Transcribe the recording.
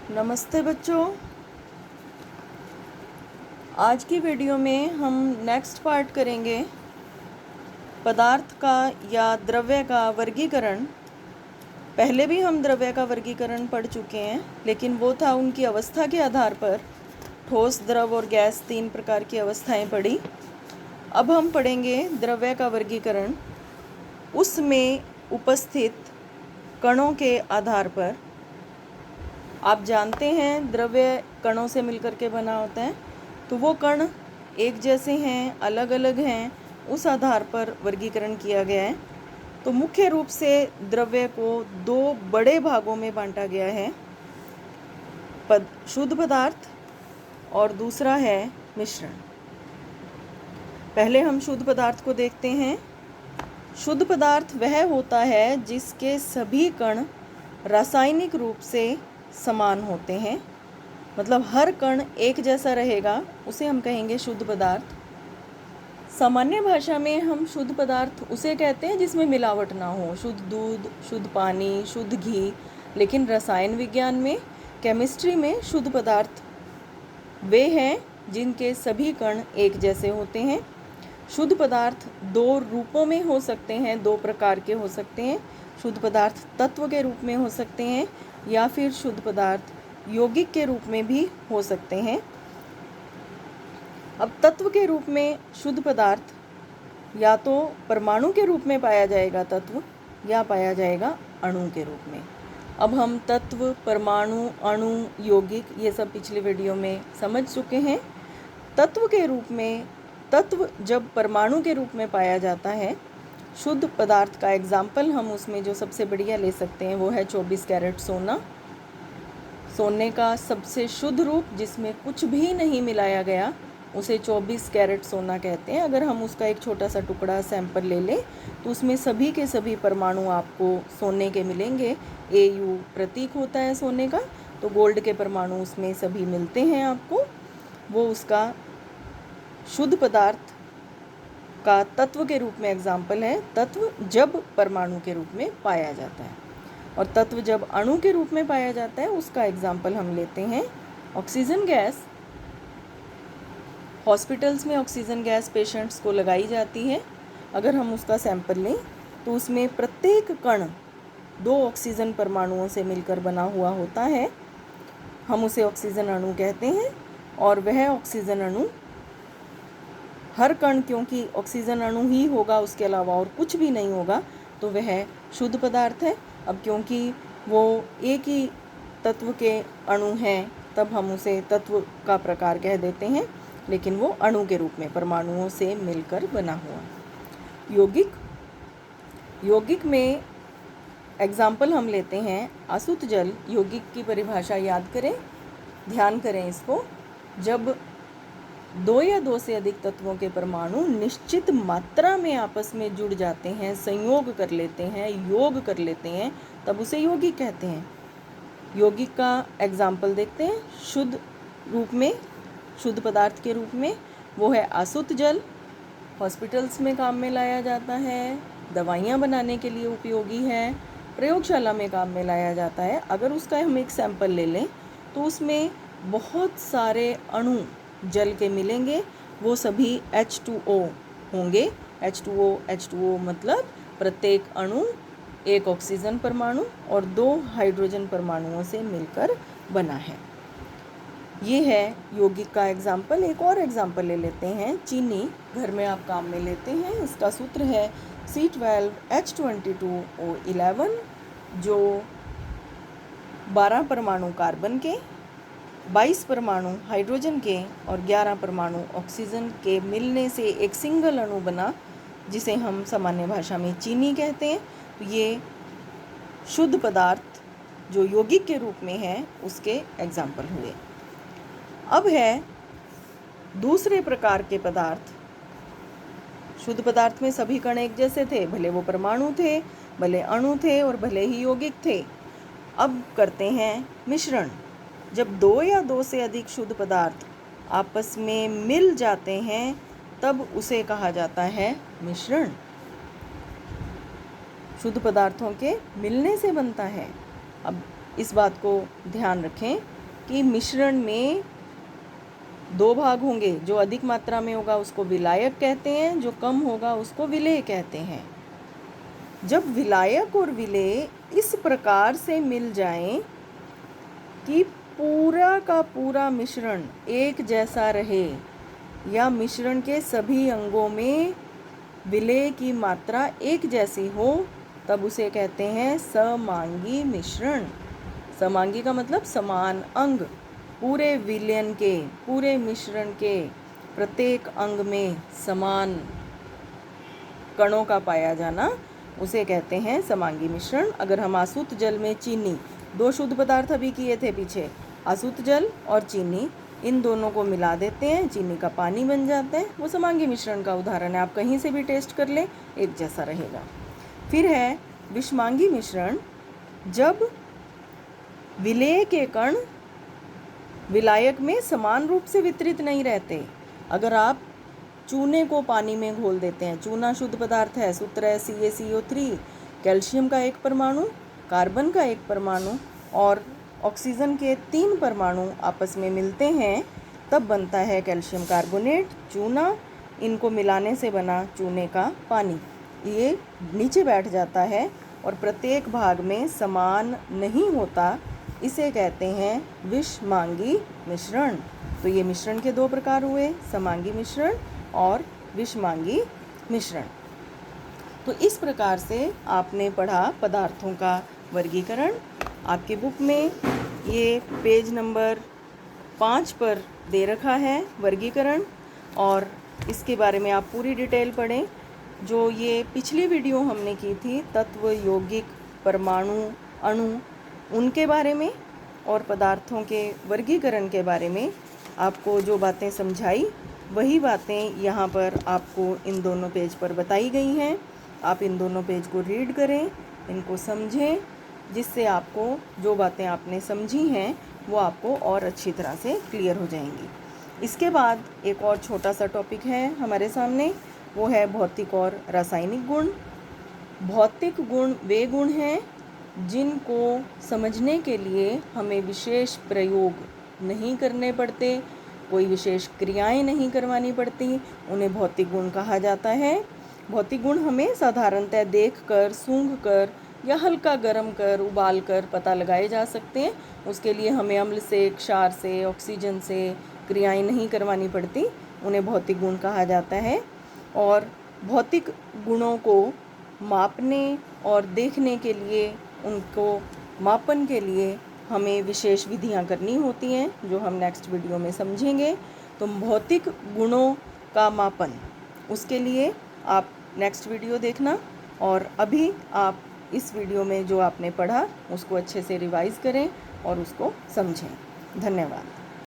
नमस्ते बच्चों। आज की वीडियो में हम नेक्स्ट पार्ट करेंगे पदार्थ का या द्रव्य का वर्गीकरण। पहले भी हम द्रव्य का वर्गीकरण पढ़ चुके हैं, लेकिन वो था उनकी अवस्था के आधार पर। ठोस, द्रव और गैस 3 प्रकार की अवस्थाएं पढ़ी। अब हम पढ़ेंगे द्रव्य का वर्गीकरण उसमें उपस्थित कणों के आधार पर। आप जानते हैं द्रव्य कणों से मिलकर के बना होता है, तो वो कण एक जैसे हैं, अलग अलग हैं, उस आधार पर वर्गीकरण किया गया है। तो मुख्य रूप से द्रव्य को 2 बड़े भागों में बांटा गया है, शुद्ध पदार्थ और दूसरा है मिश्रण। पहले हम शुद्ध पदार्थ को देखते हैं। शुद्ध पदार्थ वह होता है जिसके सभी कण रासायनिक रूप से समान होते हैं, मतलब हर कण एक जैसा रहेगा, उसे हम कहेंगे शुद्ध पदार्थ। सामान्य भाषा में हम शुद्ध पदार्थ उसे कहते हैं जिसमें मिलावट ना हो, शुद्ध दूध, शुद्ध पानी, शुद्ध घी। लेकिन रसायन विज्ञान में, केमिस्ट्री में शुद्ध पदार्थ वे हैं जिनके सभी कण एक जैसे होते हैं। शुद्ध पदार्थ 2 रूपों में हो सकते हैं, 2 प्रकार के हो सकते हैं। शुद्ध पदार्थ तत्व के रूप में हो सकते हैं या फिर शुद्ध पदार्थ यौगिक के रूप में भी हो सकते हैं। अब तत्व के रूप में शुद्ध पदार्थ या तो परमाणु के रूप में पाया जाएगा तत्व, या पाया जाएगा अणु के रूप में। अब हम तत्व, परमाणु, अणु, यौगिक ये सब पिछले वीडियो में समझ चुके हैं। तत्व के रूप में, तत्व जब परमाणु के रूप में पाया जाता है, शुद्ध पदार्थ का एग्जाम्पल हम उसमें जो सबसे बढ़िया ले सकते हैं वो है 24 कैरेट सोना। सोने का सबसे शुद्ध रूप जिसमें कुछ भी नहीं मिलाया गया, उसे 24 कैरेट सोना कहते हैं। अगर हम उसका एक छोटा सा टुकड़ा सैंपल ले लें तो उसमें सभी के सभी परमाणु आपको सोने के मिलेंगे। Au प्रतीक होता है सोने का, तो गोल्ड के परमाणु उसमें सभी मिलते हैं आपको। वो उसका शुद्ध पदार्थ का तत्व के रूप में एग्जाम्पल है। तत्व जब परमाणु के रूप में पाया जाता है, और तत्व जब अणु के रूप में पाया जाता है उसका एग्जाम्पल हम लेते हैं ऑक्सीजन गैस। हॉस्पिटल्स में ऑक्सीजन गैस पेशेंट्स को लगाई जाती है। अगर हम उसका सैंपल लें तो उसमें प्रत्येक कण 2 ऑक्सीजन परमाणुओं से मिलकर बना हुआ होता है। हम उसे ऑक्सीजन अणु कहते हैं। और वह ऑक्सीजन अणु, हर कण क्योंकि ऑक्सीजन अणु ही होगा, उसके अलावा और कुछ भी नहीं होगा, तो वह शुद्ध पदार्थ है। अब क्योंकि वो एक ही तत्व के अणु हैं, तब हम उसे तत्व का प्रकार कह देते हैं, लेकिन वो अणु के रूप में परमाणुओं से मिलकर बना हुआ। यौगिक, यौगिक में एग्जाम्पल हम लेते हैं आसुत जल। यौगिक की परिभाषा याद करें, ध्यान करें इसको। जब 2 या 2 से अधिक तत्वों के परमाणु निश्चित मात्रा में आपस में जुड़ जाते हैं, संयोग कर लेते हैं, योग कर लेते हैं, तब उसे यौगिक कहते हैं। यौगिक का एग्जाम्पल देखते हैं शुद्ध रूप में, शुद्ध पदार्थ के रूप में। वो है आसुत जल। हॉस्पिटल्स में काम में लाया जाता है, दवाइयाँ बनाने के लिए उपयोगी है, प्रयोगशाला में काम में लाया जाता है। अगर उसका हम एक सैंपल ले लें तो उसमें बहुत सारे अणु जल के मिलेंगे, वो सभी H2O होंगे। H2O मतलब प्रत्येक अणु एक ऑक्सीजन परमाणु और 2 हाइड्रोजन परमाणुओं से मिलकर बना है। ये है यौगिक का एग्जाम्पल। एक और एग्जाम्पल ले लेते हैं, चीनी। घर में आप काम में लेते हैं, इसका सूत्र है C12H22O11, जो 12 परमाणु कार्बन के, 22 परमाणु हाइड्रोजन के और 11 परमाणु ऑक्सीजन के मिलने से एक सिंगल अणु बना, जिसे हम सामान्य भाषा में चीनी कहते हैं। तो ये शुद्ध पदार्थ जो यौगिक के रूप में है उसके एग्जाम्पल हुए। अब है दूसरे प्रकार के पदार्थ। शुद्ध पदार्थ में सभी कण एक जैसे थे, भले वो परमाणु थे, भले अणु थे और भले ही यौगिक थे। अब करते हैं मिश्रण। जब 2 या 2 से अधिक शुद्ध पदार्थ आपस में मिल जाते हैं तब उसे कहा जाता है मिश्रण। शुद्ध पदार्थों के मिलने से बनता है। अब इस बात को ध्यान रखें कि मिश्रण में दो भाग होंगे, जो अधिक मात्रा में होगा उसको विलायक कहते हैं, जो कम होगा उसको विलेय कहते हैं। जब विलायक और विलेय इस प्रकार से मिल जाएं कि पूरा का पूरा मिश्रण एक जैसा रहे या मिश्रण के सभी अंगों में विलेय की मात्रा एक जैसी हो, तब उसे कहते हैं समांगी मिश्रण। समांगी का मतलब समान अंग, पूरे विलयन के, पूरे मिश्रण के प्रत्येक अंग में समान कणों का पाया जाना, उसे कहते हैं समांगी मिश्रण। अगर हम आसुत जल में चीनी, दो शुद्ध पदार्थ अभी किए थे पीछे, आसुत जल और चीनी, इन दोनों को मिला देते हैं, चीनी का पानी बन जाता है, वो समांगी मिश्रण का उदाहरण है। आप कहीं से भी टेस्ट कर लें, एक जैसा रहेगा। फिर है विषमांगी मिश्रण, जब विलेय के कण विलायक में समान रूप से वितरित नहीं रहते। अगर आप चूने को पानी में घोल देते हैं, चूना शुद्ध पदार्थ है, सूत्र है CaCO3, कैल्शियम का एक परमाणु, कार्बन का एक परमाणु और ऑक्सीजन के 3 परमाणु आपस में मिलते हैं, तब बनता है कैल्शियम कार्बोनेट, चूना। इनको मिलाने से बना चूने का पानी ये नीचे बैठ जाता है और प्रत्येक भाग में समान नहीं होता, इसे कहते हैं विषमांगी मिश्रण। तो ये मिश्रण के दो प्रकार हुए, समांगी मिश्रण और विषमांगी मिश्रण। तो इस प्रकार से आपने पढ़ा पदार्थों का वर्गीकरण। आपकी बुक में ये पेज नंबर 5 पर दे रखा है वर्गीकरण, और इसके बारे में आप पूरी डिटेल पढ़ें। जो ये पिछली वीडियो हमने की थी तत्व, यौगिक, परमाणु, अणु, उनके बारे में और पदार्थों के वर्गीकरण के बारे में आपको जो बातें समझाई, वही बातें यहाँ पर आपको इन दोनों पेज पर बताई गई हैं। आप इन दोनों पेज को रीड करें, इनको समझें, जिससे आपको जो बातें आपने समझी हैं वो आपको और अच्छी तरह से क्लियर हो जाएंगी। इसके बाद एक और छोटा सा टॉपिक है हमारे सामने, वो है भौतिक और रासायनिक गुण। भौतिक गुण वे गुण हैं जिनको समझने के लिए हमें विशेष प्रयोग नहीं करने पड़ते, कोई विशेष क्रियाएं नहीं करवानी पड़ती, उन्हें भौतिक गुण कहा जाता है। भौतिक गुण हमें साधारणतः देखकर, सूंघकर या हल्का गर्म कर, उबाल कर पता लगाए जा सकते हैं। उसके लिए हमें अम्ल से, क्षार से, ऑक्सीजन से क्रियाएं नहीं करवानी पड़ती, उन्हें भौतिक गुण कहा जाता है। और भौतिक गुणों को मापने और देखने के लिए, उनको मापन के लिए हमें विशेष विधियां करनी होती हैं, जो हम नेक्स्ट वीडियो में समझेंगे। तो भौतिक गुणों का मापन, उसके लिए आप नेक्स्ट वीडियो देखना, और अभी आप इस वीडियो में जो आपने पढ़ा उसको अच्छे से रिवाइज़ करें और उसको समझें। धन्यवाद।